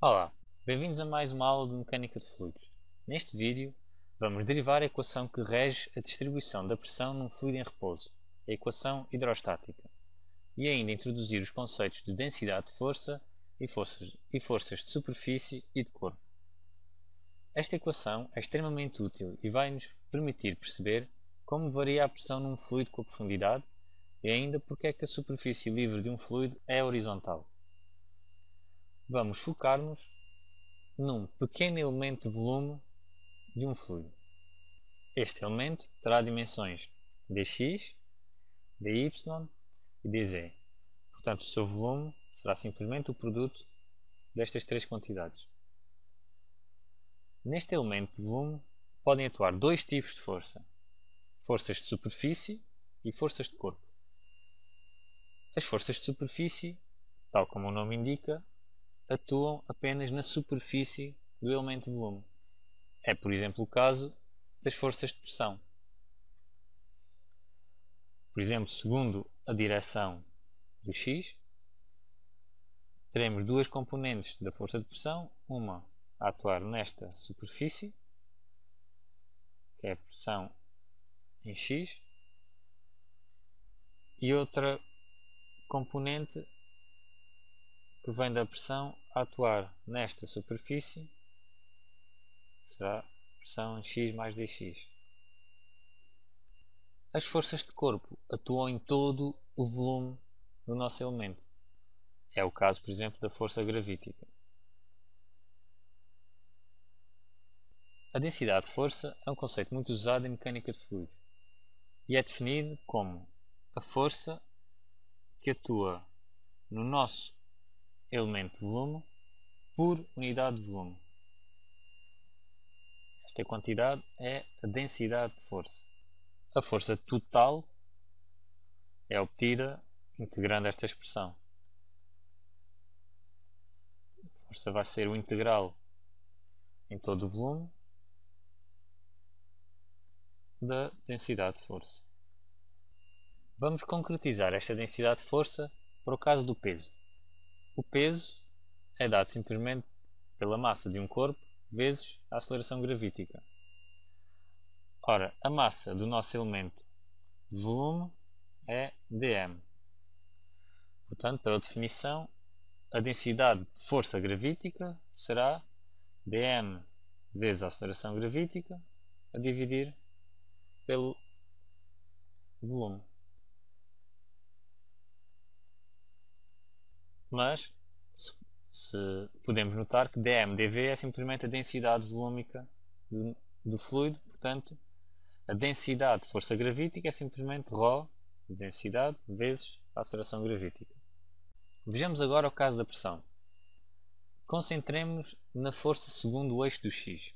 Olá, bem-vindos a mais uma aula de Mecânica de Fluidos. Neste vídeo, vamos derivar a equação que rege a distribuição da pressão num fluido em repouso, a equação hidrostática, e ainda introduzir os conceitos de densidade de força e forças de superfície e de corpo. Esta equação é extremamente útil e vai-nos permitir perceber como varia a pressão num fluido com a profundidade e ainda porque é que a superfície livre de um fluido é horizontal. Vamos focar-nos num pequeno elemento de volume de um fluido. Este elemento terá dimensões dx, dy e dz. Portanto, o seu volume será simplesmente o produto destas três quantidades. Neste elemento de volume podem atuar dois tipos de força: forças de superfície e forças de corpo. As forças de superfície, tal como o nome indica, atuam apenas na superfície do elemento de volume. É, por exemplo, o caso das forças de pressão. Por exemplo, segundo a direção do x, teremos duas componentes da força de pressão, uma a atuar nesta superfície, que é a pressão em x, e outra componente que vem da pressão a atuar nesta superfície, que será a pressão em x mais dx. As forças de corpo atuam em todo o volume do nosso elemento. É o caso, por exemplo, da força gravítica. A densidade de força é um conceito muito usado em mecânica de fluidos e é definido como a força que atua no nosso elemento de volume por unidade de volume. Esta quantidade é a densidade de força. A força total é obtida integrando esta expressão. A força vai ser o integral em todo o volume da densidade de força. Vamos concretizar esta densidade de força para o caso do peso. O peso é dado simplesmente pela massa de um corpo vezes a aceleração gravítica. Ora, a massa do nosso elemento de volume é dm. Portanto, pela definição, a densidade de força gravítica será dm vezes a aceleração gravítica a dividir pelo volume. Mas se podemos notar que dm/dv é simplesmente a densidade volúmica do fluido, portanto, a densidade de força gravítica é simplesmente ρ, densidade, vezes a aceleração gravítica. Vejamos agora o caso da pressão. Concentremos-nos na força segundo o eixo do x.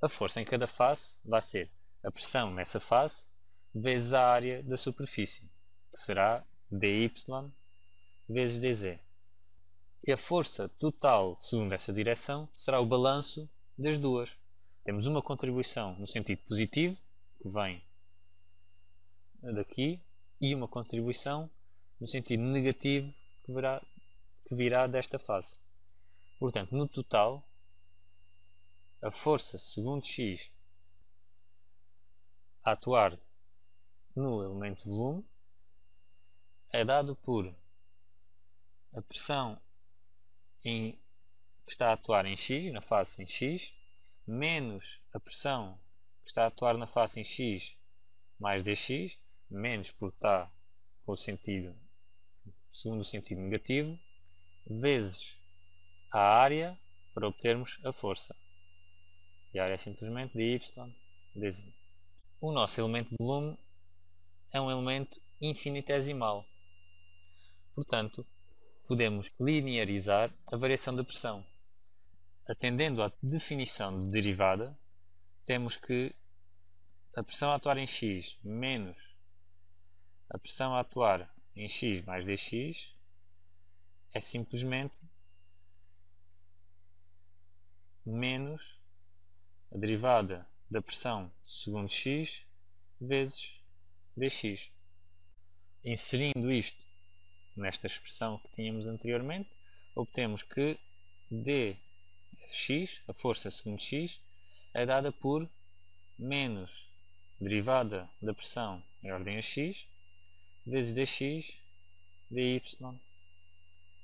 A força em cada face vai ser a pressão nessa face vezes a área da superfície, que será dy vezes dz. E a força total, segundo essa direção, será o balanço das duas. Temos uma contribuição no sentido positivo, que vem daqui, e uma contribuição no sentido negativo, que virá desta face. Portanto, no total, a força segundo x a atuar no elemento de volume é dado por a pressão que está a atuar em x, na face em x, menos a pressão que está a atuar na face em x mais dx, menos porque está com o sentido, segundo o sentido negativo, vezes a área para obtermos a força. E a área é simplesmente dy dz. O nosso elemento de volume é um elemento infinitesimal. Portanto, podemos linearizar a variação da pressão. Atendendo à definição de derivada, temos que a pressão a atuar em x menos a pressão a atuar em x mais dx é simplesmente menos a derivada da pressão segundo x vezes dx. Inserindo isto nesta expressão que tínhamos anteriormente, obtemos que dFx, a força segundo x, é dada por menos derivada da pressão em ordem a x, vezes dx, dy,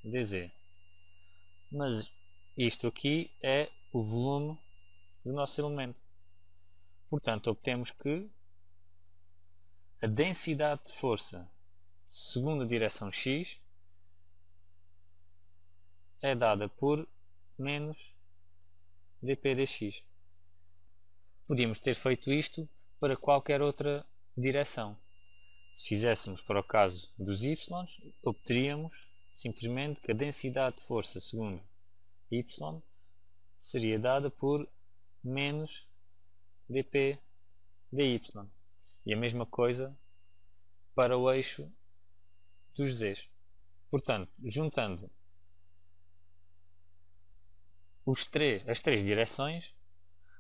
dz. Mas isto aqui é o volume do nosso elemento. Portanto, obtemos que a densidade de força segundo a direção x é dada por menos dp dx. Podíamos ter feito isto para qualquer outra direção. Se fizéssemos para o caso dos y, obteríamos simplesmente que a densidade de força segundo y seria dada por menos dp dy. E a mesma coisa para o eixo dos z's. Portanto, juntando as três direções,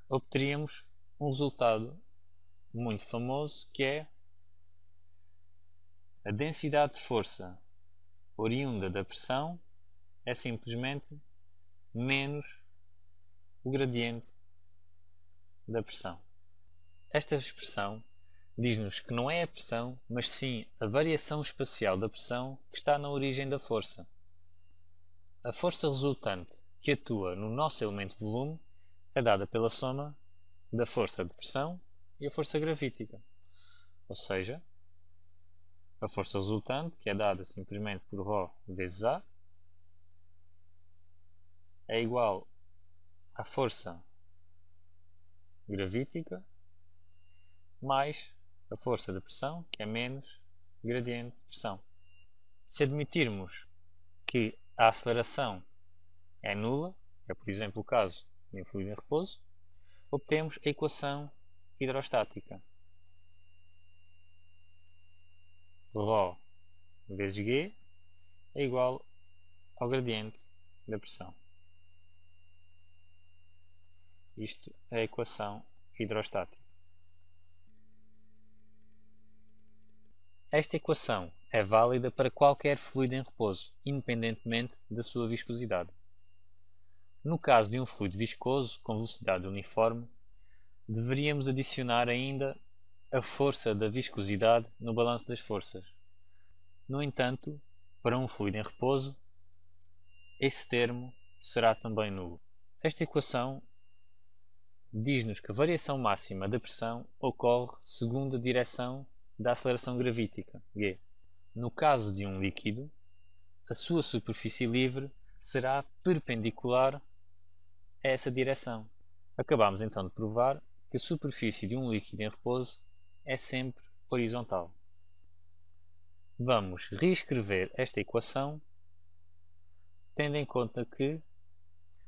obteríamos um resultado muito famoso, que é a densidade de força oriunda da pressão é simplesmente menos o gradiente da pressão. Esta expressão diz-nos que não é a pressão, mas sim a variação espacial da pressão que está na origem da força. A força resultante que atua no nosso elemento volume é dada pela soma da força de pressão e a força gravítica. Ou seja, a força resultante, que é dada simplesmente por ρ vezes A, é igual à força gravítica mais a força de pressão, que é menos gradiente de pressão. Se admitirmos que a aceleração é nula, é por exemplo o caso de um fluido em repouso, obtemos a equação hidrostática. ρ vezes G é igual ao gradiente da pressão. Isto é a equação hidrostática. Esta equação é válida para qualquer fluido em repouso, independentemente da sua viscosidade. No caso de um fluido viscoso com velocidade uniforme, deveríamos adicionar ainda a força da viscosidade no balanço das forças. No entanto, para um fluido em repouso, esse termo será também nulo. Esta equação diz-nos que a variação máxima da pressão ocorre segundo a direção da aceleração gravítica, g. No caso de um líquido, a sua superfície livre será perpendicular a essa direção. Acabamos então de provar que a superfície de um líquido em repouso é sempre horizontal. Vamos reescrever esta equação tendo em conta que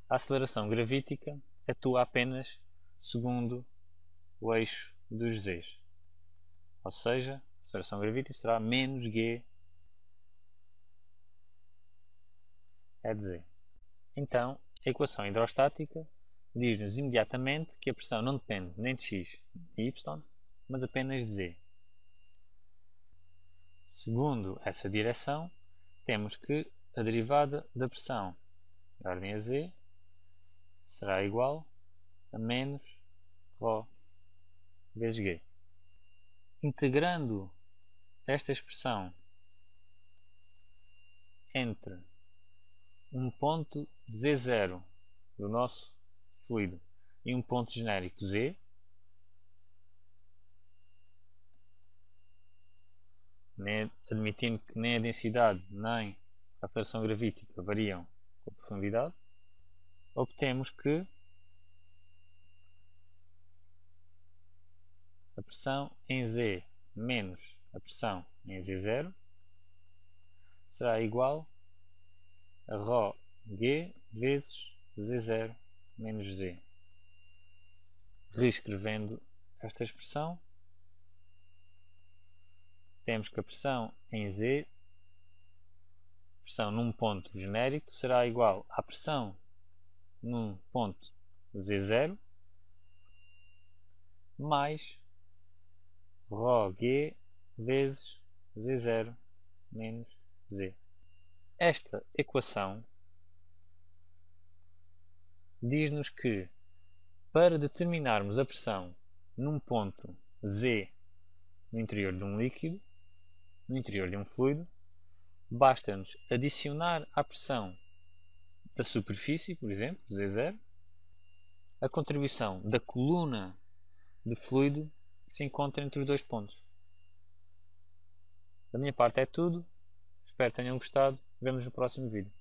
a aceleração gravítica atua apenas segundo o eixo dos z's. Ou seja, a aceleração gravítica será menos g é de z. Então, a equação hidrostática diz-nos imediatamente que a pressão não depende nem de x nem de y, mas apenas de z. Segundo essa direção, temos que a derivada da pressão de ordem a z será igual a menos ρ vezes g. Integrando esta expressão entre um ponto z0 do nosso fluido e um ponto genérico z, admitindo que nem a densidade nem a aceleração gravítica variam com a profundidade, obtemos que a pressão em Z menos a pressão em Z0 será igual a ρg vezes Z0 menos Z. Reescrevendo esta expressão, temos que a pressão em Z, pressão num ponto genérico, será igual à pressão num ponto Z0 mais ρg vezes Z0 menos Z. Esta equação diz-nos que para determinarmos a pressão num ponto Z no interior de um líquido, no interior de um fluido, basta-nos adicionar à pressão da superfície, por exemplo, Z0, a contribuição da coluna de fluido que se encontra entre os dois pontos. Da minha parte é tudo. Espero que tenham gostado. Vemo-nos no próximo vídeo.